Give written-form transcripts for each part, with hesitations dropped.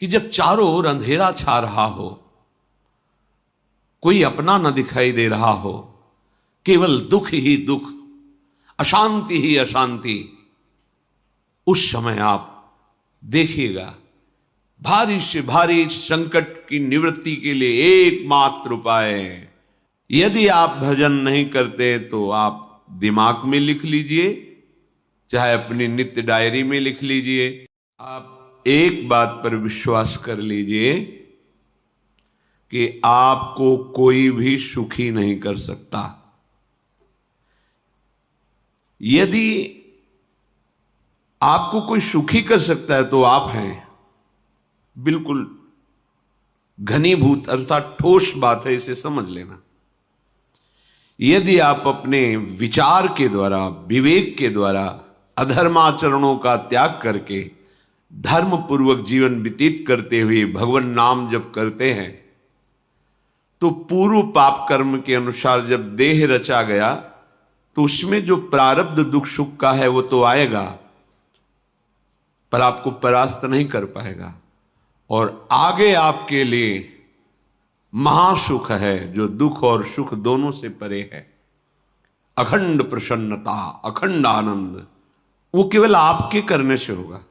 कि जब चारों ओर अंधेरा छा रहा हो, कोई अपना न दिखाई दे रहा हो, केवल दुख ही दुख, अशांति ही अशांति, उस समय आप देखिएगा भारी से भारी संकट की निवृत्ति के लिए एकमात्र उपाय है। यदि आप भजन नहीं करते तो आप दिमाग में लिख लीजिए, चाहे अपनी नित्य डायरी में लिख लीजिए। आप एक बात पर विश्वास कर लीजिए कि आपको कोई भी सुखी नहीं कर सकता। यदि आपको कोई सुखी कर सकता है तो आप हैं। बिल्कुल घनीभूत अर्थात ठोस बात है, इसे समझ लेना। यदि आप अपने विचार के द्वारा, विवेक के द्वारा अधर्माचरणों का त्याग करके धर्म पूर्वक जीवन व्यतीत करते हुए भगवान नाम जप करते हैं, तो पूर्व पाप कर्म के अनुसार जब देह रचा गया तो उसमें जो प्रारब्ध दुख सुख का है वो तो आएगा, पर आपको परास्त नहीं कर पाएगा। और आगे आपके लिए महासुख है जो दुख और सुख दोनों से परे है। अखंड प्रसन्नता, अखंड आनंद, वो केवल आपके करने से होगा।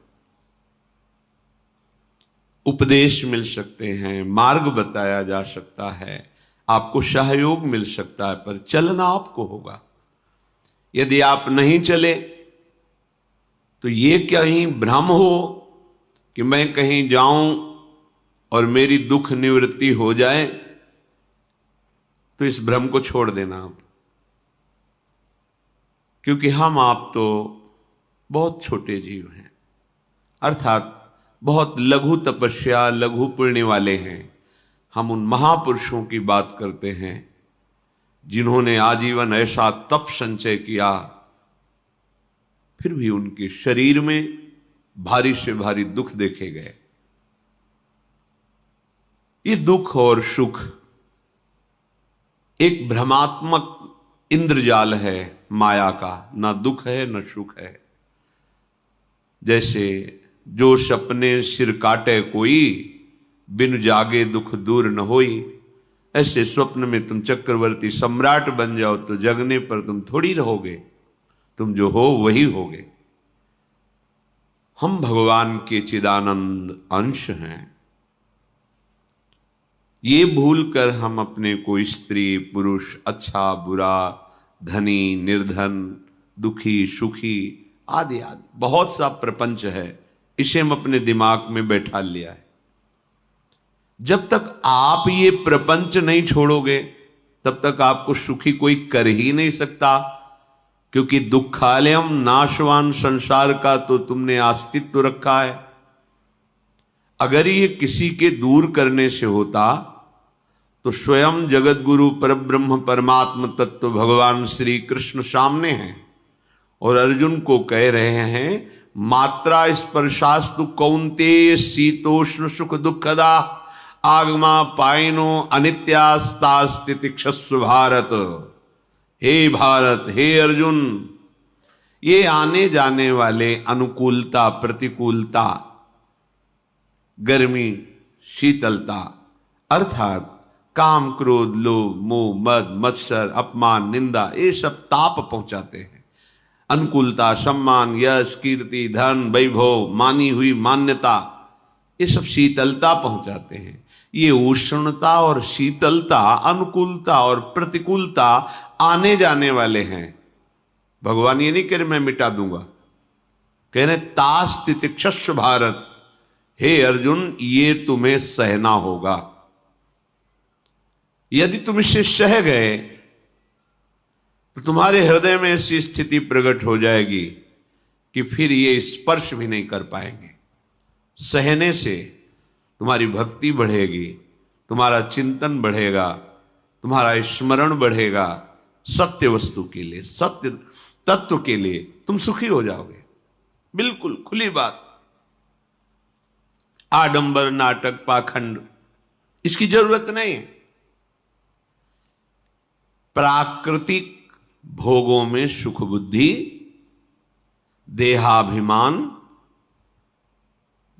उपदेश मिल सकते हैं, मार्ग बताया जा सकता है, आपको सहयोग मिल सकता है, पर चलना आपको होगा। यदि आप नहीं चले तो ये कहीं भ्रम हो कि मैं कहीं जाऊं और मेरी दुख निवृत्ति हो जाए, तो इस भ्रम को छोड़ देना आप। क्योंकि हम आप तो बहुत छोटे जीव हैं, अर्थात बहुत लघु तपस्या, लघु पुण्य वाले हैं। हम उन महापुरुषों की बात करते हैं जिन्होंने आजीवन ऐसा तप संचय किया, फिर भी उनके शरीर में भारी से भारी दुख देखे गए। ये दुख और सुख एक भ्रमात्मक इंद्रजाल है माया का, ना दुख है न सुख है। जैसे जो सपने सिर काटे कोई, बिन जागे दुख दूर न होई। ऐसे स्वप्न में तुम चक्रवर्ती सम्राट बन जाओ तो जगने पर तुम थोड़ी रहोगे, तुम जो हो वही होगे। हम भगवान के चिदानंद अंश हैं। ये भूल कर हम अपने को स्त्री पुरुष, अच्छा बुरा, धनी निर्धन, दुखी सुखी आदि आदि बहुत सा प्रपंच है, इसे हम अपने दिमाग में बैठा लिया है। जब तक आप ये प्रपंच नहीं छोड़ोगे तब तक आपको सुखी कोई कर ही नहीं सकता, क्योंकि दुखालयम नाशवान संसार का तो तुमने अस्तित्व रखा है। अगर ये किसी के दूर करने से होता तो स्वयं जगत गुरु परब्रह्म परमात्म तत्व भगवान श्री कृष्ण सामने हैं और अर्जुन को कह रहे हैं, मात्रा स्पर्शास्तु कौन्तेय शीतोष्ण सुख दुखदा आगमा पायनो अनित्यास्तास्तितिक्षस्व भारत। हे भारत, हे अर्जुन, ये आने जाने वाले अनुकूलता प्रतिकूलता, गर्मी शीतलता, अर्थात काम क्रोध लोभ मोह मद मत्सर अपमान निंदा, ये सब ताप पहुंचाते हैं। अनुकूलता सम्मान यश कीर्ति धन वैभव मानी हुई मान्यता, ये सब शीतलता पहुंचाते हैं। ये उष्णता और शीतलता, अनुकूलता और प्रतिकूलता आने जाने वाले हैं। भगवान ये नहीं कह रहे मैं मिटा दूंगा, कह रहे तास तितिक्षस्व भारत। हे अर्जुन, ये तुम्हें सहना होगा। यदि तुम इसे सह गए तो तुम्हारे हृदय में ऐसी स्थिति प्रकट हो जाएगी कि फिर ये स्पर्श भी नहीं कर पाएंगे। सहने से तुम्हारी भक्ति बढ़ेगी, तुम्हारा चिंतन बढ़ेगा, तुम्हारा स्मरण बढ़ेगा, सत्य वस्तु के लिए, सत्य तत्व के लिए तुम सुखी हो जाओगे। बिल्कुल खुली बात। आडंबर नाटक पाखंड इसकी जरूरत नहीं है। प्राकृतिक भोगों में सुख बुद्धि, देहाभिमान,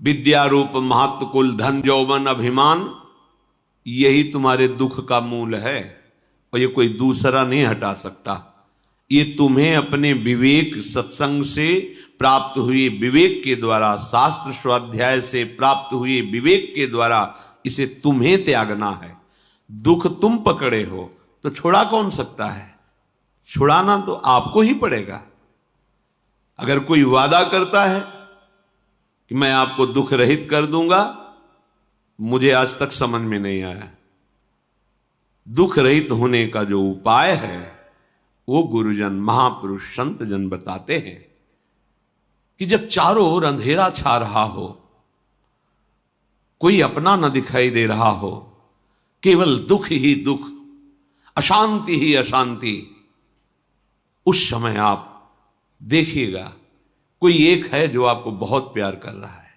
विद्या रूप महत्व कुल धन यौवन अभिमान, यही तुम्हारे दुख का मूल है और ये कोई दूसरा नहीं हटा सकता। ये तुम्हें अपने विवेक सत्संग से प्राप्त हुए विवेक के द्वारा, शास्त्र स्वाध्याय से प्राप्त हुए विवेक के द्वारा इसे तुम्हें त्यागना है। दुख तुम पकड़े हो तो छुड़ा कौन सकता है? छुड़ाना तो आपको ही पड़ेगा। अगर कोई वादा करता है कि मैं आपको दुख रहित कर दूंगा, मुझे आज तक समझ में नहीं आया। दुख रहित होने का जो उपाय है वो गुरुजन, महापुरुष, संत जन बताते हैं कि जब चारों ओर अंधेरा छा रहा हो, कोई अपना न दिखाई दे रहा हो, केवल दुख ही दुख, अशांति ही अशांति, उस समय आप देखिएगा कोई एक है जो आपको बहुत प्यार कर रहा है।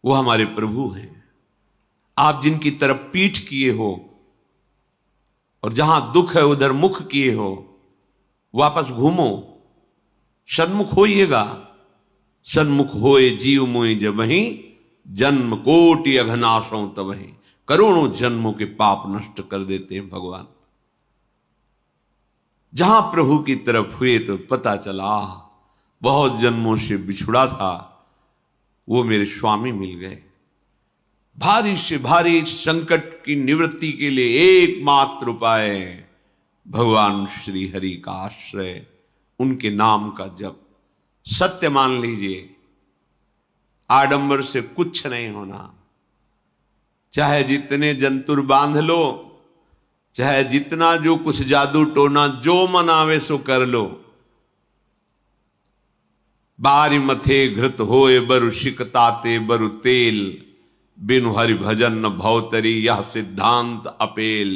वो हमारे प्रभु हैं। आप जिनकी तरफ पीठ किए हो और जहां दुख है उधर मुख किए हो, वापस घूमो, सन्मुख होइएगा। सन्मुख होए जीव मोहि जबहि, जन्म कोटि अघनाशों तबहि। करोड़ों जन्मों के पाप नष्ट कर देते हैं भगवान। जहां प्रभु की तरफ हुए तो पता चला बहुत जन्मों से बिछुड़ा था, वो मेरे स्वामी मिल गए। भारी से भारी संकट की निवृत्ति के लिए एकमात्र उपाय भगवान श्री हरि का आश्रय, उनके नाम का जप। सत्य मान लीजिए, आडंबर से कुछ नहीं होना। चाहे जितने जंतुर बांध लो, चाहे जितना जो कुछ जादू टोना जो मन आवे सो कर लो, बारी मथे घृत होए बरु शिकताते बरु तेल, बिनु हरि भजन न भवतरी यह सिद्धांत अपेल।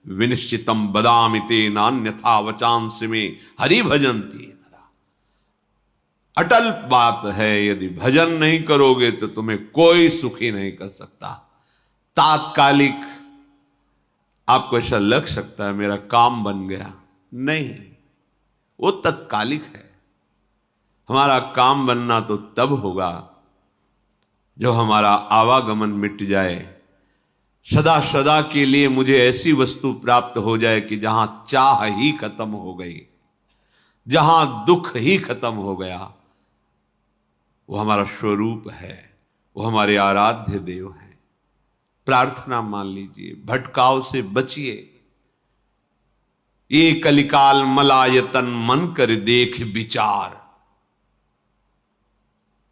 विनिश्चितम बदामि तेन अन्यथा वचांस में हरि भजन्ति नरा। अटल बात है, यदि भजन नहीं करोगे तो तुम्हें कोई सुखी नहीं कर सकता। तात्कालिक आपको ऐसा लग सकता है मेरा काम बन गया, नहीं, वो तत्कालिक है। हमारा काम बनना तो तब होगा जो हमारा आवागमन मिट जाए, सदा सदा के लिए मुझे ऐसी वस्तु प्राप्त हो जाए कि जहां चाह ही खत्म हो गई, जहां दुख ही खत्म हो गया। वो हमारा स्वरूप है, वो हमारे आराध्य देव हैं। प्रार्थना मान लीजिए, भटकाव से बचिए। ये कलिकाल मलायतन मन कर देख विचार,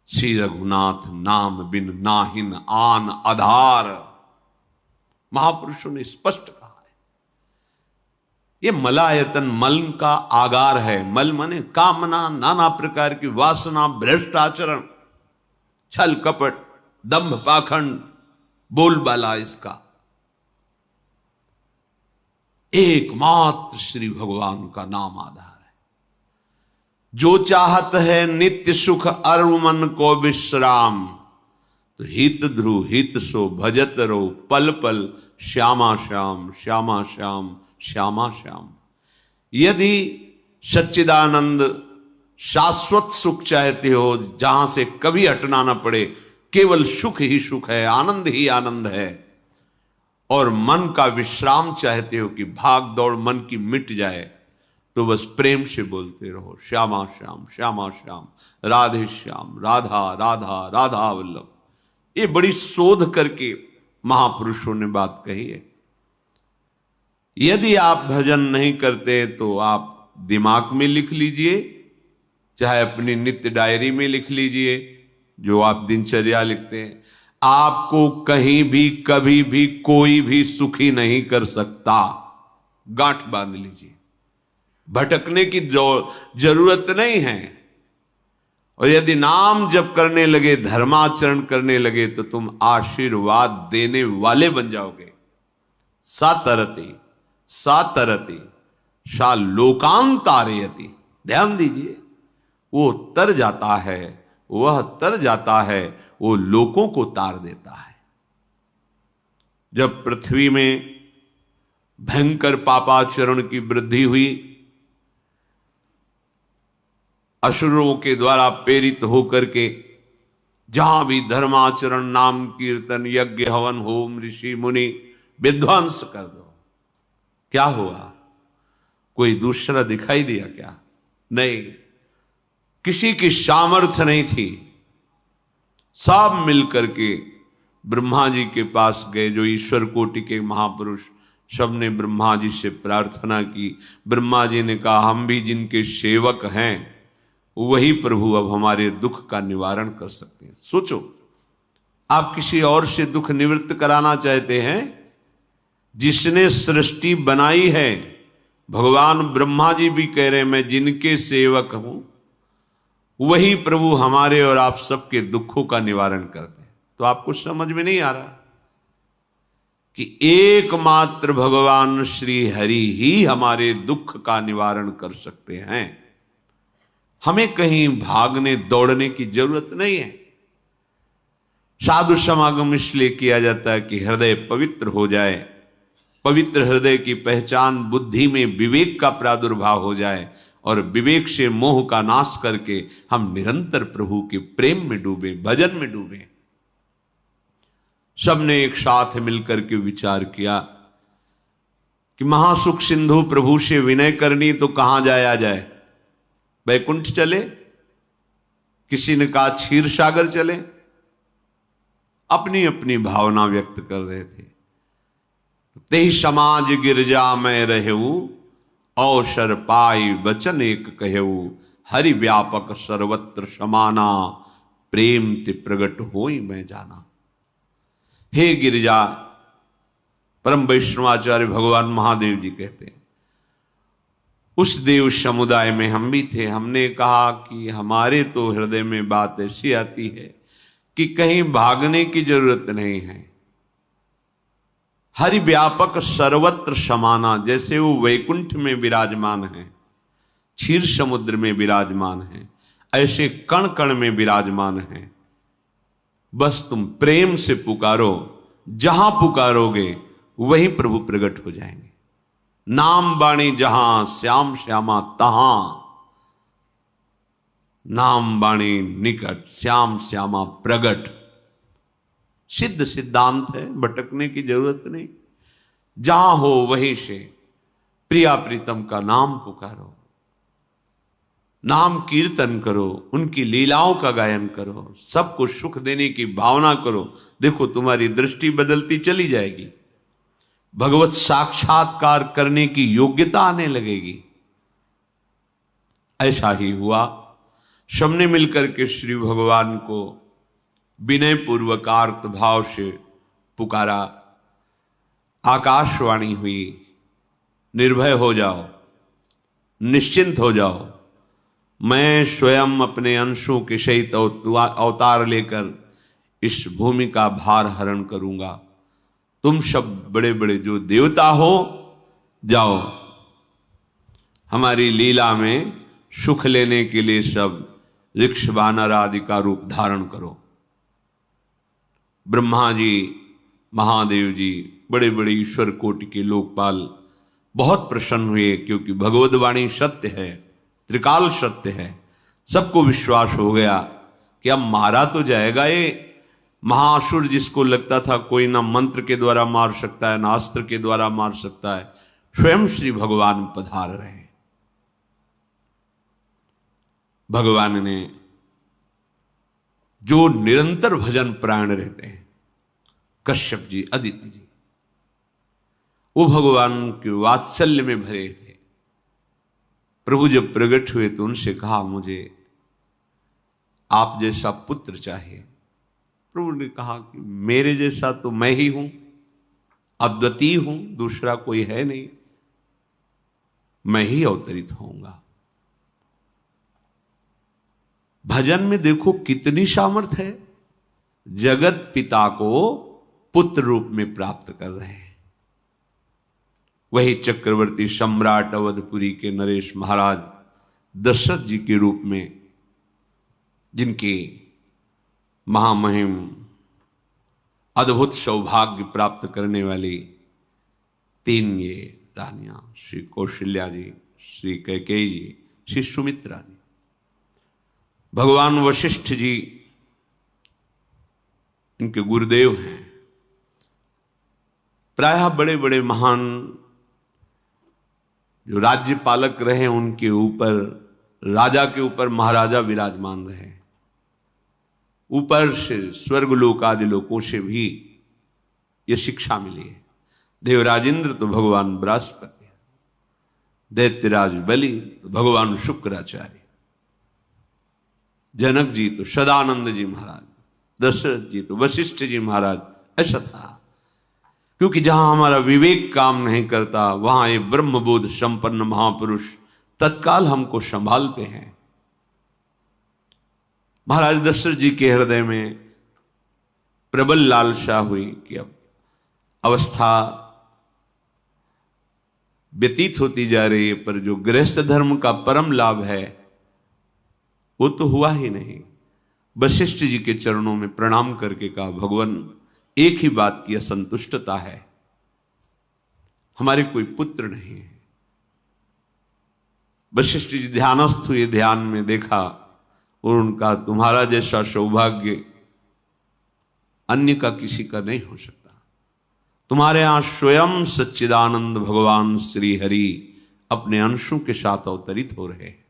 श्री रघुनाथ नाम बिन नाहिन आन आधार। महापुरुषों ने स्पष्ट कहा है। ये मलायतन मल का आगार है। मल माने कामना, नाना प्रकार की वासना, भ्रष्ट आचरण, छल कपट, दंभ पाखंड, बोलबाला, इसका एकमात्र श्री भगवान का नाम आधार है। जो चाहत है नित्य सुख अरु मन को विश्राम, तो हित ध्रुव हित सो भजत रो पल पल श्यामा श्याम श्यामा श्याम श्यामा श्याम। यदि सच्चिदानंद शाश्वत सुख चाहते हो, जहां से कभी हटना ना पड़े, केवल सुख ही सुख है, आनंद ही आनंद है, और मन का विश्राम चाहते हो कि भाग दौड़ मन की मिट जाए, तो बस प्रेम से बोलते रहो श्यामा श्याम श्यामा श्याम, राधे श्याम, राधा राधा राधा वल्लभ। ये बड़ी शोध करके महापुरुषों ने बात कही है। यदि आप भजन नहीं करते तो आप दिमाग में लिख लीजिए, चाहे अपनी नित्य डायरी में लिख लीजिए, जो आप दिनचर्या लिखते हैं। आपको कहीं भी कभी भी कोई भी सुखी नहीं कर सकता। गांठ बांध लीजिए, भटकने की जरूरत नहीं है। और यदि नाम जप करने लगे, धर्माचरण करने लगे, तो तुम आशीर्वाद देने वाले बन जाओगे। सातरति सातरति सा लोकांतारयति। ध्यान दीजिए, वो तर जाता है, वह तर जाता है, वो लोकों को तार देता है। जब पृथ्वी में भयंकर पापाचरण की वृद्धि हुई, असुरों के द्वारा प्रेरित होकर के जहां भी धर्माचरण, नाम कीर्तन, यज्ञ, हवन, होम, ऋषि मुनि विध्वंस कर दो। क्या हुआ? कोई दूसरा दिखाई दिया क्या? नहीं, किसी की सामर्थ्य नहीं थी। सब मिलकर के ब्रह्मा जी के पास गए, जो ईश्वर कोटि के महापुरुष, सबने ब्रह्मा जी से प्रार्थना की। ब्रह्मा जी ने कहा, हम भी जिनके सेवक हैं वही प्रभु अब हमारे दुख का निवारण कर सकते हैं। सोचो, आप किसी और से दुख निवृत्त कराना चाहते हैं? जिसने सृष्टि बनाई है, भगवान ब्रह्मा जी भी कह रहे हैं मैं जिनके सेवक हूं वही प्रभु हमारे और आप सबके दुखों का निवारण करते हैं। तो आपको समझ में नहीं आ रहा कि एकमात्र भगवान श्री हरि ही हमारे दुख का निवारण कर सकते हैं। हमें कहीं भागने दौड़ने की जरूरत नहीं है। साधु समागम इसलिए किया जाता है कि हृदय पवित्र हो जाए। पवित्र हृदय की पहचान बुद्धि में विवेक का प्रादुर्भाव हो जाए और विवेक से मोह का नाश करके हम निरंतर प्रभु के प्रेम में डूबे, भजन में डूबे। सबने एक साथ मिलकर के विचार किया कि महासुख सिंधु प्रभु से विनय करनी तो कहां जाया जाए? वैकुंठ चले, किसी ने कहा क्षीर सागर चले। अपनी अपनी भावना व्यक्त कर रहे थे। तेहि समाज गिरजा में रहेऊ, अवसर पाई वचन एक कहेऊ, हरि व्यापक सर्वत्र समाना, प्रेम ते प्रगट होई मैं जाना। हे गिरिजा, परम वैष्णवाचार्य भगवान महादेव जी कहते हैं, उस देव समुदाय में हम भी थे। हमने कहा कि हमारे तो हृदय में बात ऐसी आती है कि कहीं भागने की जरूरत नहीं है। हरि व्यापक सर्वत्र समाना, जैसे वो वैकुंठ में विराजमान है, क्षीर समुद्र में विराजमान है, ऐसे कण कण में विराजमान है। बस तुम प्रेम से पुकारो, जहां पुकारोगे वहीं प्रभु प्रकट हो जाएंगे। नाम बाणी जहां श्याम श्यामा तहां, नाम बाणी निकट श्याम श्यामा प्रगट। सिद्ध सिद्धांत है, भटकने की जरूरत नहीं। जहां हो वहीं से प्रिया प्रीतम का नाम पुकारो, नाम कीर्तन करो, उनकी लीलाओं का गायन करो, सबको सुख देने की भावना करो। देखो तुम्हारी दृष्टि बदलती चली जाएगी, भगवत साक्षात्कार करने की योग्यता आने लगेगी। ऐसा ही हुआ। सबने मिलकर के श्री भगवान को विनय पूर्वक आर्त भाव से पुकारा। आकाशवाणी हुई, निर्भय हो जाओ, निश्चिंत हो जाओ, मैं स्वयं अपने अंशों के सहित अवतार लेकर इस भूमि का भार हरण करूंगा। तुम सब बड़े बड़े जो देवता हो, जाओ हमारी लीला में सुख लेने के लिए सब ऋक्ष वानर आदि का रूप धारण करो। ब्रह्मा जी, महादेव जी, बड़े बड़े ईश्वर कोटि के लोकपाल बहुत प्रसन्न हुए, क्योंकि भगवद वाणी सत्य है, त्रिकाल सत्य है। सबको विश्वास हो गया कि अब मारा तो जाएगा ये महासुर, जिसको लगता था कोई ना मंत्र के द्वारा मार सकता है ना अस्त्र के द्वारा मार सकता है। स्वयं श्री भगवान पधार रहे। भगवान ने जो निरंतर भजन प्राण रहते हैं, कश्यप जी, अदिति जी, वो भगवान के वात्सल्य में भरे थे। प्रभु जब प्रकट हुए तो उनसे कहा, मुझे आप जैसा पुत्र चाहिए। प्रभु ने कहा कि मेरे जैसा तो मैं ही हूं, अद्वितीय हूं, दूसरा कोई है नहीं, मैं ही अवतरित होऊंगा। भजन में देखो कितनी सामर्थ्य है। जगत पिता को पुत्र रूप में प्राप्त कर रहे हैं। वही चक्रवर्ती सम्राट अवधपुरी के नरेश महाराज दशरथ जी के रूप में, जिनके महामहिम अद्भुत सौभाग्य प्राप्त करने वाली 3 ये रानियां, श्री कौशल्या जी, श्री कैकेयी जी, श्री सुमित्रा जी। भगवान वशिष्ठ जी इनके गुरुदेव हैं। प्रायः बड़े बड़े महान जो राज्य पालक रहे, उनके ऊपर, राजा के ऊपर महाराजा विराजमान रहे। ऊपर से स्वर्गलोक आदि लोकों से भी यह शिक्षा मिली है। देवराजेंद्र तो भगवान बृहस्पति, दैत्यराज बलि तो भगवान शुक्राचार्य, जनक जी तो सदानंद जी महाराज, दशरथ जी तो वशिष्ठ जी महाराज। ऐसा था, क्योंकि जहां हमारा विवेक काम नहीं करता वहां ये ब्रह्मबोध संपन्न महापुरुष तत्काल हमको संभालते हैं। महाराज दशरथ जी के हृदय में प्रबल लालसा हुई कि अब अवस्था व्यतीत होती जा रही है, पर जो गृहस्थ धर्म का परम लाभ है वो तो हुआ ही नहीं। वशिष्ठ जी के चरणों में प्रणाम करके कहा, भगवान एक ही बात की असंतुष्टता है, हमारे कोई पुत्र नहीं है। वशिष्ठ जी ध्यानस्थ हुए, ध्यान में देखा और उनका, तुम्हारा जैसा सौभाग्य अन्य का किसी का नहीं हो सकता। तुम्हारे यहां स्वयं सच्चिदानंद भगवान श्री हरि अपने अंशों के साथ अवतरित हो रहे हैं।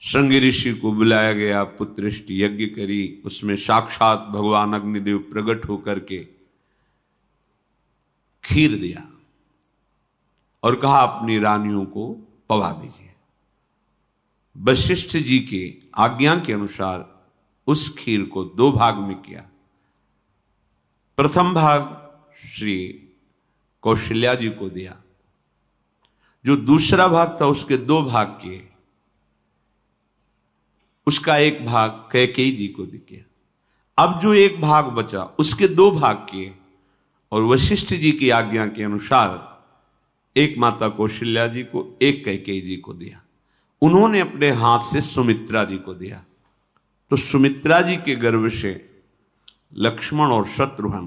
श्रृंगी ऋषि को बुलाया गया, पुत्रेष्टि यज्ञ करी, उसमें साक्षात भगवान अग्निदेव प्रकट होकर के खीर दिया और कहा अपनी रानियों को पवा दीजिए। वशिष्ठ जी के आज्ञा के अनुसार उस खीर को 2 भाग में किया। प्रथम भाग श्री कौशल्या जी को दिया, जो दूसरा भाग था उसके 2 भाग किए, उसका 1 भाग कैकेयी जी को दिया। अब जो 1 भाग बचा उसके 2 भाग किए और वशिष्ठ जी की आज्ञा के अनुसार 1 माता कौशल्या जी को, 1 कैकेयी जी को दिया। उन्होंने अपने हाथ से सुमित्रा जी को दिया, तो सुमित्रा जी के गर्भ से लक्ष्मण और शत्रुघ्न,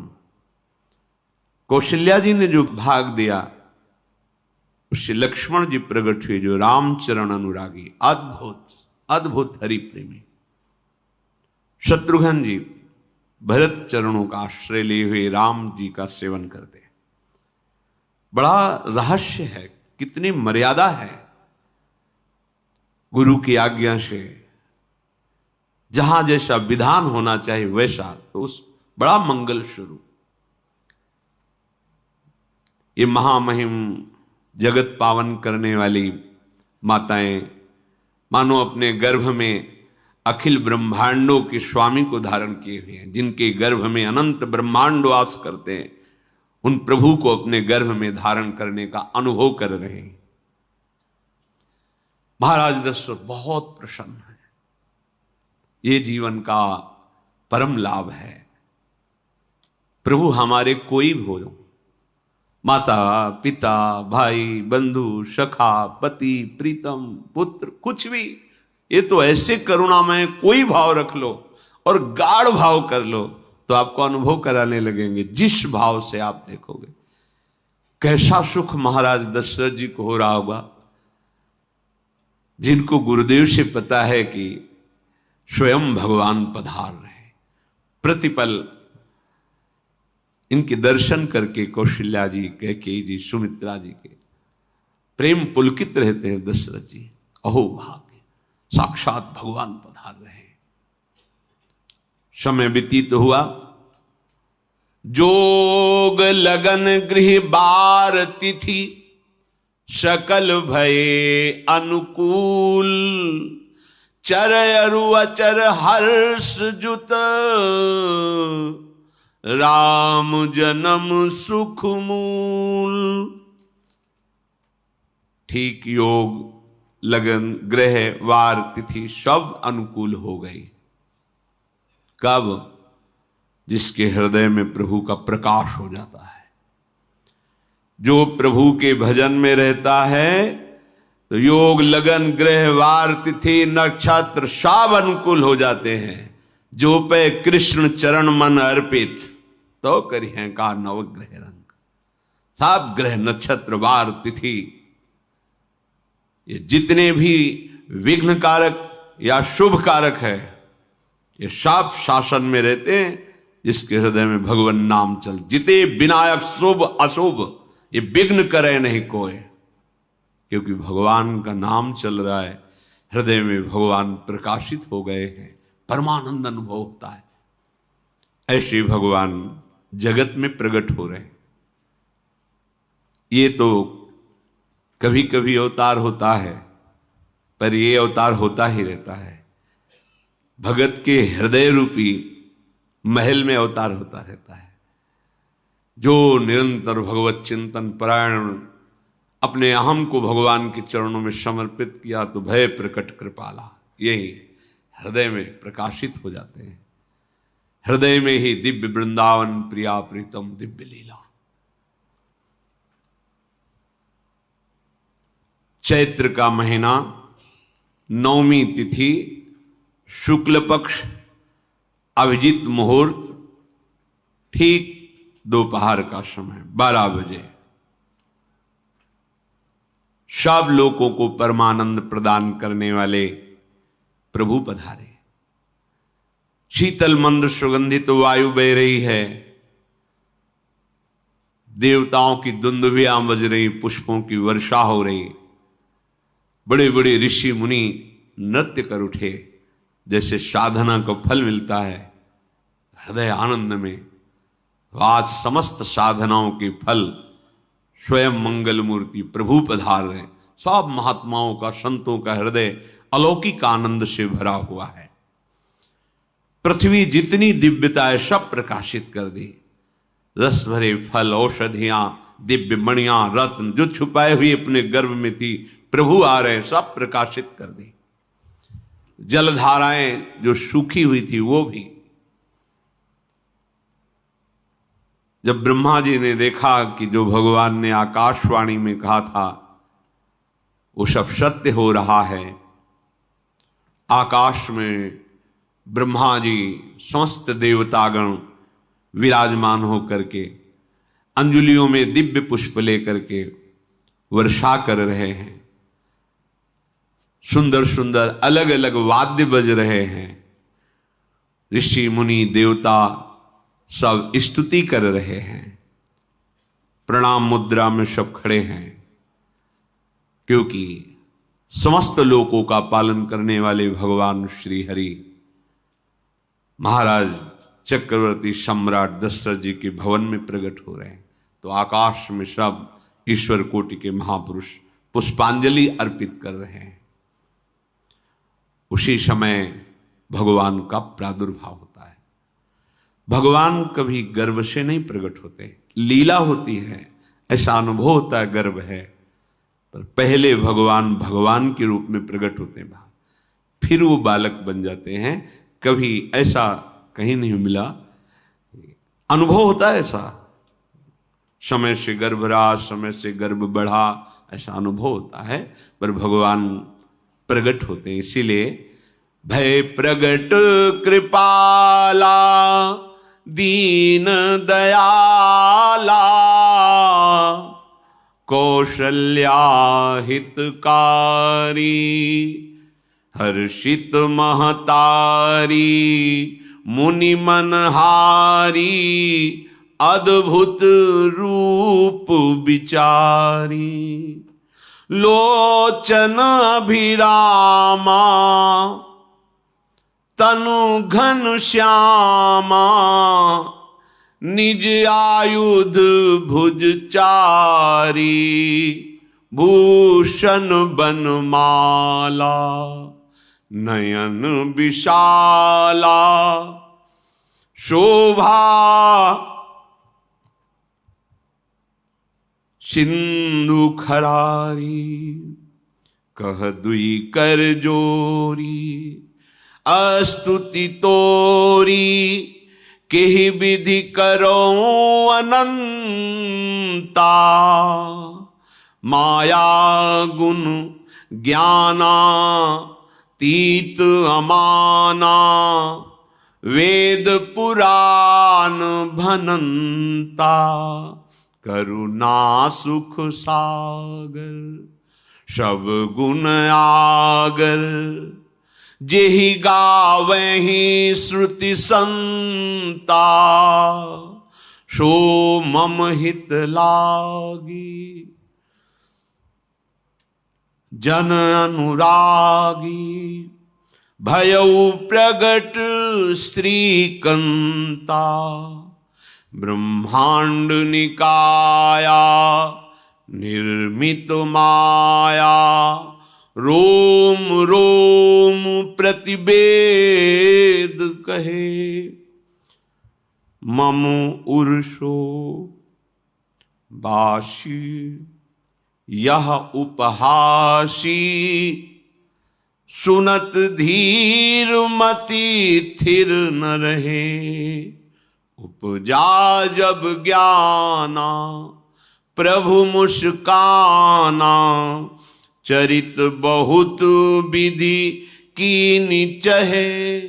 कौशल्या जी ने जो भाग दिया उससे लक्ष्मण जी प्रकट हुए, जो रामचरण अनुरागी, अद्भुत अद्भुत हरि प्रेमी। शत्रुघ्न जी भरत चरणों का आश्रय लिए हुए राम जी का सेवन करते। बड़ा रहस्य है, कितनी मर्यादा है गुरु की आज्ञा से। जहां जैसा विधान होना चाहिए वैसा, तो उस बड़ा मंगल स्वरूप ये महामहिम जगत पावन करने वाली माताएं मानो अपने गर्भ में अखिल ब्रह्मांडों के स्वामी को धारण किए हुए हैं, जिनके गर्भ में अनंत ब्रह्मांड वास करते हैं, उन प्रभु को अपने गर्भ में धारण करने का अनुभव कर रहे हैं। महाराज दशरथ बहुत प्रसन्न है। ये जीवन का परम लाभ है। प्रभु हमारे कोई भी हो, माता पिता भाई बंधु सखा पति प्रीतम पुत्र, कुछ भी, ये तो ऐसे करुणामय कोई भाव रख लो और गाढ़ भाव कर लो तो आपको अनुभव कराने लगेंगे। जिस भाव से आप देखोगे कैसा सुख महाराज दशरथ जी को हो रहा होगा, जिनको गुरुदेव से पता है कि स्वयं भगवान पधार रहे। प्रतिपल इनके दर्शन करके कौशल्या जी, कैकेयी जी, सुमित्रा जी के प्रेम पुलकित रहते हैं। दशरथ जी, अहो भाग्य, साक्षात भगवान पधार रहे। समय व्यतीत हुआ, जोग लगन गृह बार तिथि, सकल भये अनुकूल, चर अरु अचर हर्ष जुत, राम जन्म सुख मूल। ठीक योग लगन ग्रह वार तिथि सब अनुकूल हो गई। कब? जिसके हृदय में प्रभु का प्रकाश हो जाता है। जो प्रभु के भजन में रहता है तो योग लगन ग्रह वार तिथि नक्षत्र सब अनुकूल हो जाते हैं। जो पे कृष्ण चरण मन अर्पित, तो करी है का नवग्रह रंग। सब ग्रह नक्षत्र वार तिथि, ये जितने भी विघ्न कारक या शुभ कारक है, ये साफ शासन में रहते हैं जिसके हृदय में भगवान नाम चल। जिते विनायक शुभ अशुभ, ये विघ्न करे नहीं कोई, क्योंकि भगवान का नाम चल रहा है, हृदय में भगवान प्रकाशित हो गए हैं, परमानंद अनुभव होता है। ऐसे भगवान जगत में प्रकट हो रहे हैं। ये तो कभी कभी अवतार होता है, पर ये अवतार होता ही रहता है। भगत के हृदय रूपी महल में अवतार होता रहता है। जो निरंतर भगवत चिंतन परायण अपने अहम को भगवान के चरणों में समर्पित किया तो भय प्रकट कृपाला, यही हृदय में प्रकाशित हो जाते हैं। हृदय में ही दिव्य वृंदावन प्रिया प्रीतम दिव्य लीला। चैत्र का महीना, नवमी तिथि, शुक्ल पक्ष, अभिजीत मुहूर्त, ठीक दोपहर का समय 12 बजे सब लोगों को परमानंद प्रदान करने वाले प्रभु पधारे। शीतल मंद सुगंधित वायु बह रही है, देवताओं की दुंदुभियां बज रही, पुष्पों की वर्षा हो रही, बड़े बड़े ऋषि मुनि नृत्य कर उठे। जैसे साधना को फल मिलता है हृदय आनंद में, आज समस्त साधनाओं के फल स्वयं मंगल मूर्ति प्रभु पधार रहे। सब महात्माओं का, संतों का हृदय अलौकिक आनंद से भरा हुआ है। पृथ्वी जितनी दिव्यता है सब प्रकाशित कर दी। रस भरे फल, औषधियां, दिव्य मणियां, रत्न जो छुपाए हुए अपने गर्भ में थी, प्रभु आ रहे, सब प्रकाशित कर दी। जलधाराएं जो सूखी हुई थी वो भी। जब ब्रह्मा जी ने देखा कि जो भगवान ने आकाशवाणी में कहा था वो सब सत्य हो रहा है, आकाश में ब्रह्मा जी समस्त देवतागण विराजमान होकर के अंजलियों में दिव्य पुष्प लेकर के वर्षा कर रहे हैं, सुंदर सुंदर अलग अलग वाद्य बज रहे हैं, ऋषि मुनि देवता सब स्तुति कर रहे हैं, प्रणाम मुद्रा में सब खड़े हैं, क्योंकि समस्त लोकों का पालन करने वाले भगवान श्री हरि महाराज चक्रवर्ती सम्राट दशरथ जी के भवन में प्रकट हो रहे हैं। तो आकाश में सब ईश्वर कोटि के महापुरुष पुष्पांजलि अर्पित कर रहे हैं। उसी समय भगवान का प्रादुर्भाव होता है। भगवान कभी गर्भ से नहीं प्रकट होते, लीला होती है, ऐसा अनुभव होता है गर्भ है, पर पहले भगवान भगवान के रूप में प्रकट होते हैं, फिर वो बालक बन जाते हैं। कभी ऐसा कहीं नहीं मिला, अनुभव होता है ऐसा, समय से गर्भ रहा, समय से गर्भ बढ़ा, ऐसा अनुभव होता है, पर भगवान प्रकट होते हैं। इसीलिए भय प्रगट कृपाला दीन दयाला कौशल्या हितकारी हर्षित महतारी मुनि मनहारी अद्भुत रूप विचारी लोचन अभिरामा तनु घन श्यामा निज आयुध भुज चारी भूषण बनमाला नयन विशाला शोभा सिंधु खरारी कह दुई कर जोरी अस्तुति तोरी केहि विधि करो अनंता माया गुण ज्ञाना तीत अमाना वेद पुराण भनंता करुणा सुख सागर सब गुण आगर जेहि गावहि श्रुति संता, सो मम हित लागी। जन अनुरागी भयउ प्रगट श्रीकंता, ब्रह्मांड निकाया निर्मित माया, रोम रोम प्रतिवेद कहे। मम उर्षो बाशी यह उपहासी, सुनत धीर मति थिर न रहे। उपजा जब ज्ञाना प्रभु मुस्काना, चरित बहुत विधि कीनी चहे।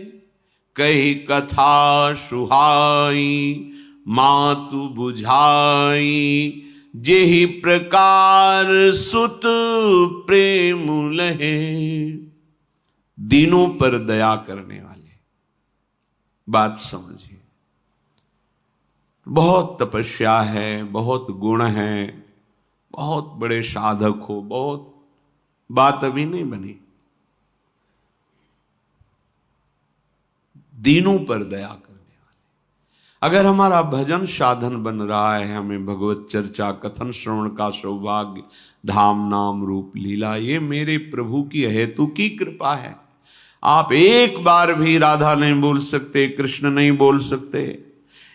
कही कथा सुहाई मातु बुझाई, जेहि प्रकार सुत प्रेम लहे। दीनों पर दया करने वाले, बात समझिए। बहुत तपस्या है, बहुत गुण है, बहुत बड़े साधक हो, बहुत बात अभी नहीं बनी। दीनों पर दया करने वाले। अगर हमारा भजन साधन बन रहा है, हमें भगवत चर्चा कथन श्रवण का सौभाग्य, धाम नाम रूप लीला, ये मेरे प्रभु की हेतु की कृपा है। आप एक बार भी राधा नहीं बोल सकते, कृष्ण नहीं बोल सकते,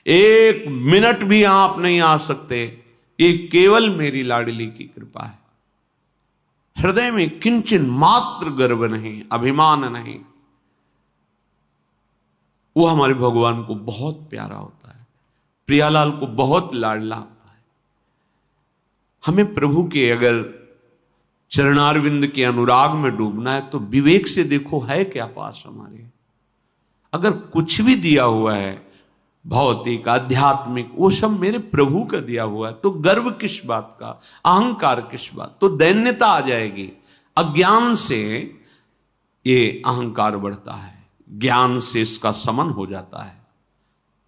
एक मिनट भी आप नहीं आ सकते, ये केवल मेरी लाडली की कृपा है। हृदय में किंचन मात्र गर्व नहीं, अभिमान नहीं। वो हमारे भगवान को बहुत प्यारा होता है, प्रियालाल को बहुत लाडला होता है। हमें प्रभु के अगर चरणारविंद के अनुराग में डूबना है तो विवेक से देखो है क्या पास हमारे। अगर कुछ भी दिया हुआ है भौतिक आध्यात्मिक, वो सब मेरे प्रभु का दिया हुआ है, तो गर्व किस बात का, अहंकार किस बात, तो दैन्यता आ जाएगी। अज्ञान से ये अहंकार बढ़ता है, ज्ञान से इसका समन हो जाता है।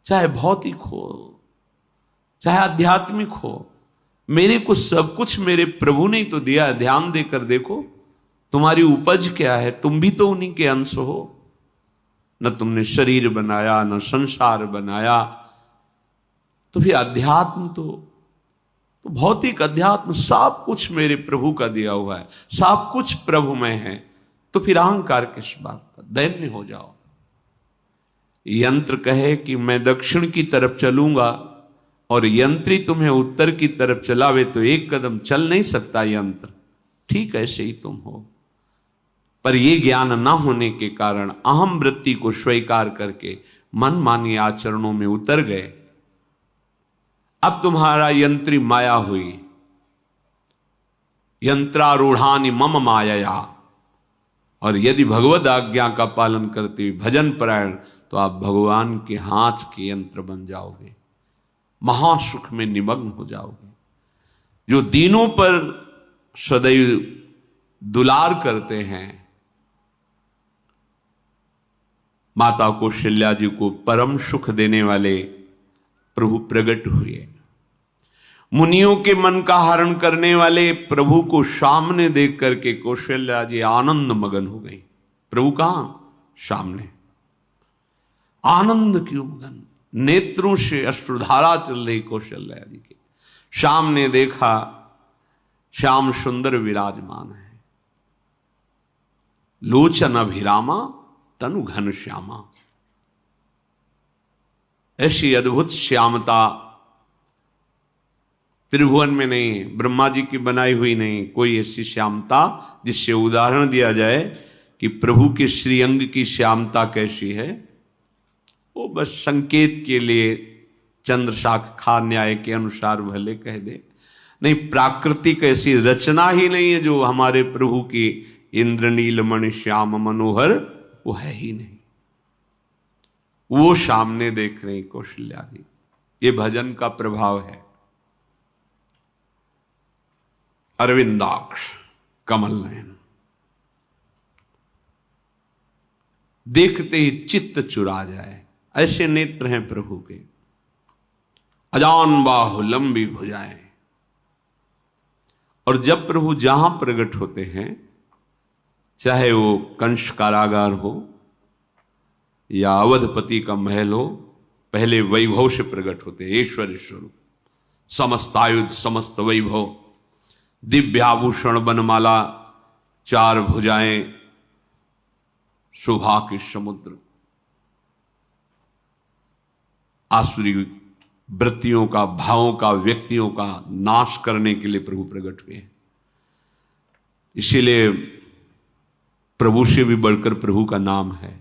चाहे भौतिक हो चाहे आध्यात्मिक हो, मेरे को सब कुछ मेरे प्रभु ने तो दिया है। ध्यान देकर देखो तुम्हारी उपज क्या है, तुम भी तो उन्हीं के अंश हो। न तुमने शरीर बनाया, न संसार बनाया, तो फिर अध्यात्म तो भौतिक अध्यात्म सब कुछ मेरे प्रभु का दिया हुआ है, सब कुछ प्रभु में है, तो फिर अहंकार किस बात का, दैन्य हो जाओ। यंत्र कहे कि मैं दक्षिण की तरफ चलूंगा और यंत्री तुम्हें उत्तर की तरफ चलावे, तो एक कदम चल नहीं सकता यंत्र। ठीक ऐसे ही तुम हो, पर यह ज्ञान ना होने के कारण अहम वृत्ति को स्वीकार करके मनमानी आचरणों में उतर गए। अब तुम्हारा यंत्री माया हुई, यंत्रारूढ़ानि मम मायया। और यदि भगवद आज्ञा का पालन करते हुए भजन परायण, तो आप भगवान के हाथ के यंत्र बन जाओगे, महासुख में निमग्न हो जाओगे। जो दीनों पर सदैव दुलार करते हैं, माता कौशल्या जी को परम सुख देने वाले प्रभु प्रकट हुए। मुनियों के मन का हरण करने वाले प्रभु को सामने देख करके कौशल्या जी आनंद मगन हो गई। प्रभु कहां? सामने। आनंद क्यों मगन, नेत्रों से अश्रुधारा चल रही कौशल्या जी के। सामने देखा श्याम सुंदर विराजमान है, लोचन अभिरामा तनु घन श्यामा। ऐसी अद्भुत श्यामता त्रिभुवन में नहीं, ब्रह्मा जी की बनाई हुई नहीं कोई ऐसी श्यामता जिससे उदाहरण दिया जाए कि प्रभु के श्रीअंग की श्यामता कैसी है। वो बस संकेत के लिए चंद्र शाखा न्याय के अनुसार भले कह दे, नहीं प्राकृतिक ऐसी रचना ही नहीं है जो हमारे प्रभु की इंद्रनील मणि श्याम मनोहर, वो है ही नहीं। वो सामने देख रहे कौशल्या जी। ये भजन का प्रभाव है। अरविंदाक्ष, कमल नयन। देखते ही चित्त चुरा जाए, ऐसे नेत्र हैं प्रभु के। अजान बाहु लंबी भुजाएं। और जब प्रभु जहां प्रकट होते हैं, चाहे वो कंस कारागार हो या अवधपति का महल हो, पहले वैभव से प्रकट होते हैं। ऐश्वर्य स्वरूप, समस्त आयुध, समस्त वैभव, दिव्याभूषण, बनमाला, 4 भुजाएं, शोभा के समुद्र, आसुरी वृत्तियों का, भावों का, व्यक्तियों का नाश करने के लिए प्रभु प्रकट हुए हैं। इसीलिए प्रभु से भी बढ़कर प्रभु का नाम है।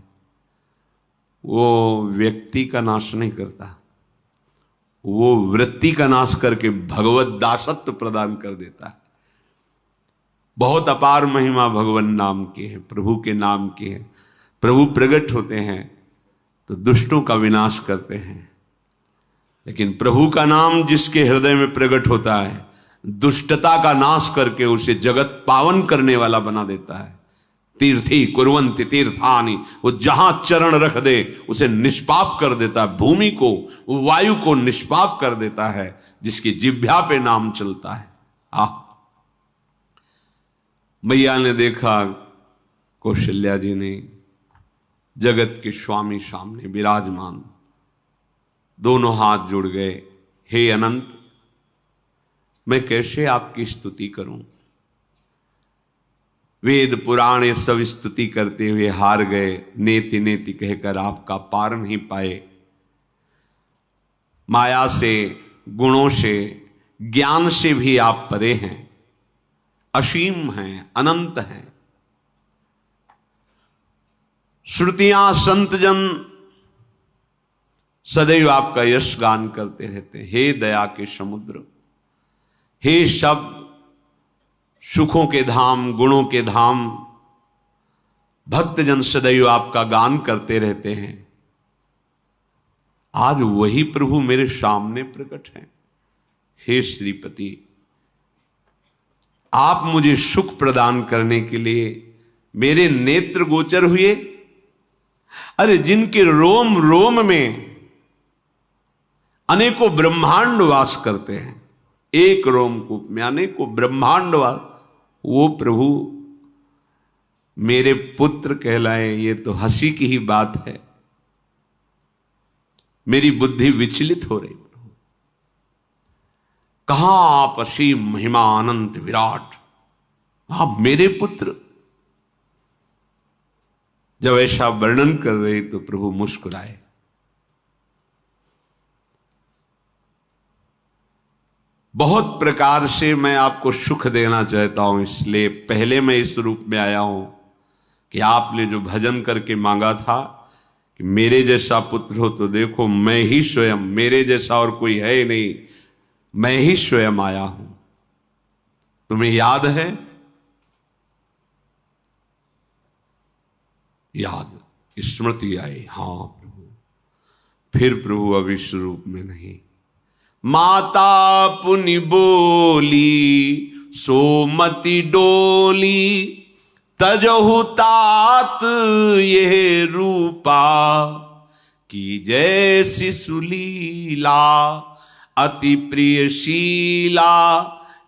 वो व्यक्ति का नाश नहीं करता, वो वृत्ति का नाश करके भगवत दासत्व प्रदान कर देता है। बहुत अपार महिमा भगवान नाम की है, प्रभु के नाम की है। प्रभु प्रकट होते हैं तो दुष्टों का विनाश करते हैं, लेकिन प्रभु का नाम जिसके हृदय में प्रकट होता है, दुष्टता का नाश करके उसे जगत पावन करने वाला बना देता है। तीर्थी कुर्वन्ति तीर्थानि, वो जहां चरण रख दे उसे निष्पाप कर देता है। भूमि को, वायु को निष्पाप कर देता है, जिसकी जिह्वा पे नाम चलता है। मैया ने देखा, कौशल्या जी ने, जगत के स्वामी सामने विराजमान, दोनों हाथ जुड़ गए। हे अनंत, मैं कैसे आपकी स्तुति करूं? वेद पुराण ये सब स्तुति करते हुए हार गए। नेति नेति कहकर आपका पार नहीं पाए। माया से, गुणों से, ज्ञान से भी आप परे हैं, असीम हैं, अनंत हैं। श्रुतियां, संतजन सदैव आपका यश गान करते रहते हैं। हे दया के समुद्र, हे शब्द, सुखों के धाम, गुणों के धाम, भक्तजन सदैव आपका गान करते रहते हैं। आज वही प्रभु मेरे सामने प्रकट हैं। हे श्रीपति, आप मुझे सुख प्रदान करने के लिए मेरे नेत्र गोचर हुए। अरे जिनके रोम रोम में अनेकों ब्रह्मांड वास करते हैं, एक रोमकूप में अनेकों ब्रह्मांड वास, वो प्रभु मेरे पुत्र कहलाए, ये तो हंसी की ही बात है। मेरी बुद्धि विचलित हो रही। कहां आप असीम महिमा अनंत विराट, आप मेरे पुत्र। जब ऐसा वर्णन कर रहे तो प्रभु मुस्कुराए। बहुत प्रकार से मैं आपको सुख देना चाहता हूं, इसलिए पहले मैं इस रूप में आया हूं कि आपने जो भजन करके मांगा था कि मेरे जैसा पुत्र हो, तो देखो मैं ही स्वयं, मेरे जैसा और कोई है ही नहीं, मैं ही स्वयं आया हूं। तुम्हें याद है? याद, स्मृति आई। हां प्रभु। फिर प्रभु अब इस रूप में नहीं। माता पुनि बोली सोमति डोली, तजहु तात ये रूपा, की जैसी सुलीला अति प्रियशीला,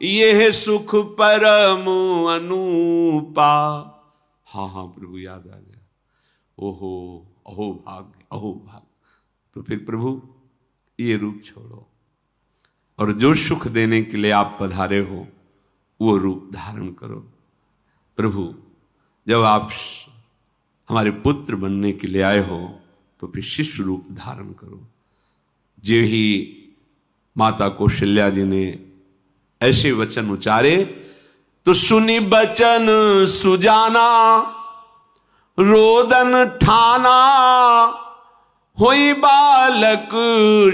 यह सुख परम अनूपा। हाँ हाँ प्रभु, याद आ गया। ओहो, अहो भाग्य, अहो भाग्य। तो फिर प्रभु ये रूप छोड़ो और जो सुख देने के लिए आप पधारे हो वो रूप धारण करो। प्रभु, जब आप हमारे पुत्र बनने के लिए आए हो तो फिर शिष्य रूप धारण करो। जो ही माता कौशल्या जी ने ऐसे वचन उचारे तो सुनी बचन सुजाना, रोदन ठाना, होई बालक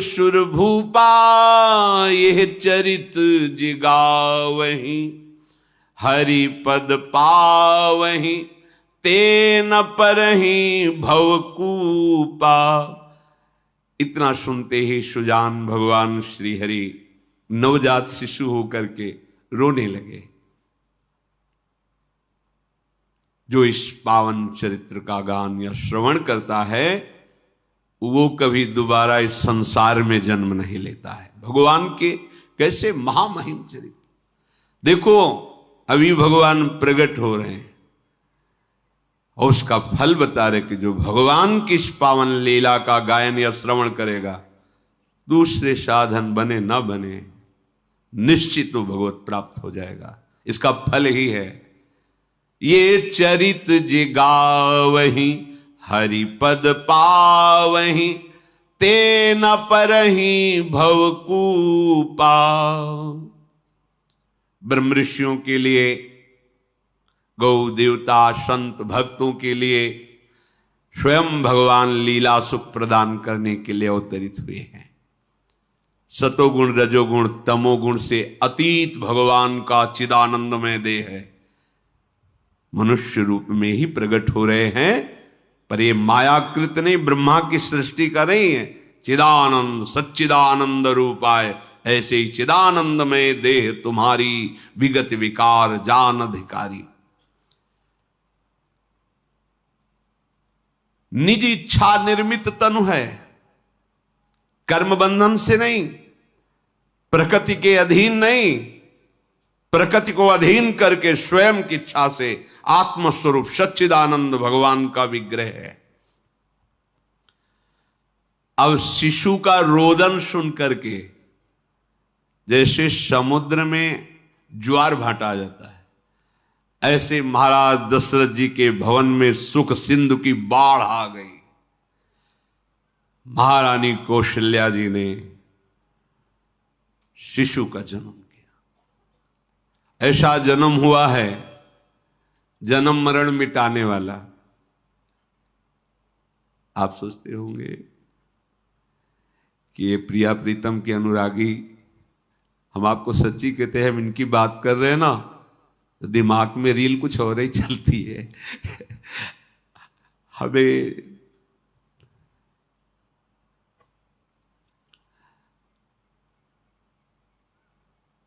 सुरभूपा, यह चरित जिगावहीं, हरि पद पावहीं, तेन परहीं भवकूपा। इतना सुनते ही सुजान भगवान श्री हरि नवजात शिशु होकर के रोने लगे। जो इस पावन चरित्र का गान या श्रवण करता है वो कभी दोबारा इस संसार में जन्म नहीं लेता है। भगवान के कैसे महामहिम चरित्र, देखो अभी भगवान प्रकट हो रहे हैं और उसका फल बता रहे कि जो भगवान की इस पावन लीला का गायन या श्रवण करेगा, दूसरे साधन बने ना बने, निश्चित वो भगवत प्राप्त हो जाएगा। इसका फल ही है ये चरित जे गावहीं हरि पद पावहीं, ते न परहीं भवकूपा। ब्रह्म ऋषियों के लिए, गौ देवता संत भक्तों के लिए स्वयं भगवान लीला सुख प्रदान करने के लिए अवतरित हुए हैं। सतोगुण रजोगुण तमोगुण से अतीत भगवान का चिदानंदमय देह है, मनुष्य रूप में ही प्रकट हो रहे हैं। पर ये मायाकृत नहीं, ब्रह्मा की सृष्टि का नहीं है। चिदानंद सच्चिदानंद रूपाय, ऐसे ही चिदानंदमय देह तुम्हारी विगत विकार जान अधिकारी। निज इच्छा निर्मित तनु है, कर्म बंधन से नहीं, प्रकृति के अधीन नहीं, प्रकृति को अधीन करके स्वयं की इच्छा से आत्मस्वरूप सच्चिदानंद भगवान का विग्रह है। अब शिशु का रोदन सुन करके जैसे समुद्र में ज्वार भाटा जाता है, ऐसे महाराज दशरथ जी के भवन में सुख सिंधु की बाढ़ आ गई। महारानी कौशल्या जी ने शिशु का जन्म किया। ऐसा जन्म हुआ है जन्म मरण मिटाने वाला। आप सोचते होंगे कि ये प्रिया प्रीतम के अनुरागी, हम आपको सच्ची कहते हैं, हम इनकी बात कर रहे हैं ना तो दिमाग में रील कुछ और ही चलती है। हमें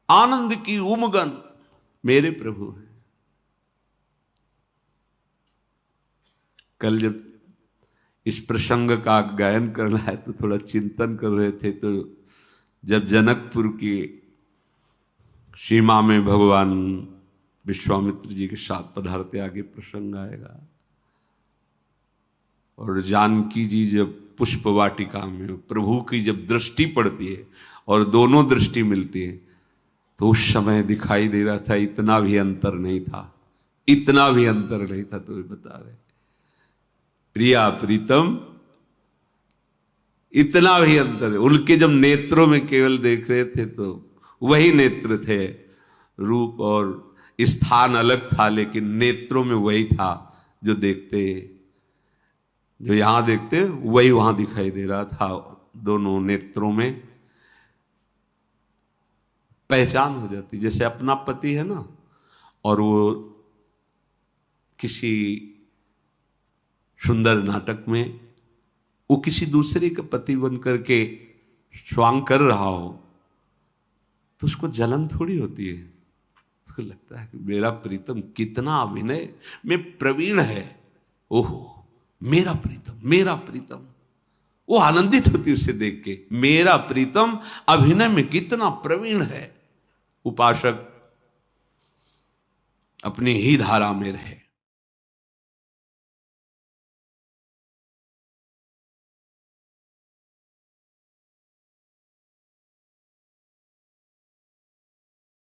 आनंद की उमगन मेरे प्रभु हैं। कल जब इस प्रसंग का गायन करना है तो थोड़ा चिंतन कर रहे थे, तो जब जनकपुर की सीमा में भगवान विश्वामित्र जी के साथ पधारते, आगे प्रसंग आएगा, और जानकी जी जब पुष्प वाटिका में प्रभु की जब दृष्टि पड़ती है और दोनों दृष्टि मिलती है, तो उस समय दिखाई दे रहा था इतना भी अंतर नहीं था, इतना भी अंतर नहीं था। तो वे बता रहे प्रिया प्रीतम, इतना भी अंतर है। उनके जब नेत्रों में केवल देख रहे थे तो वही नेत्र थे, रूप और स्थान अलग था, लेकिन नेत्रों में वही था जो देखते, जो यहां देखते वही वहां दिखाई दे रहा था। दोनों नेत्रों में पहचान हो जाती, जैसे अपना पति है ना, और वो किसी सुंदर नाटक में वो किसी दूसरे का पति बन करके स्वांग कर रहा हो तो उसको जलन थोड़ी होती है, उसको लगता है कि मेरा प्रीतम कितना अभिनय में प्रवीण है, ओहो मेरा प्रीतम, मेरा प्रीतम। वो आनंदित होती उसे देख के, मेरा प्रीतम अभिनय में कितना प्रवीण है। उपासक अपनी ही धारा में रहे,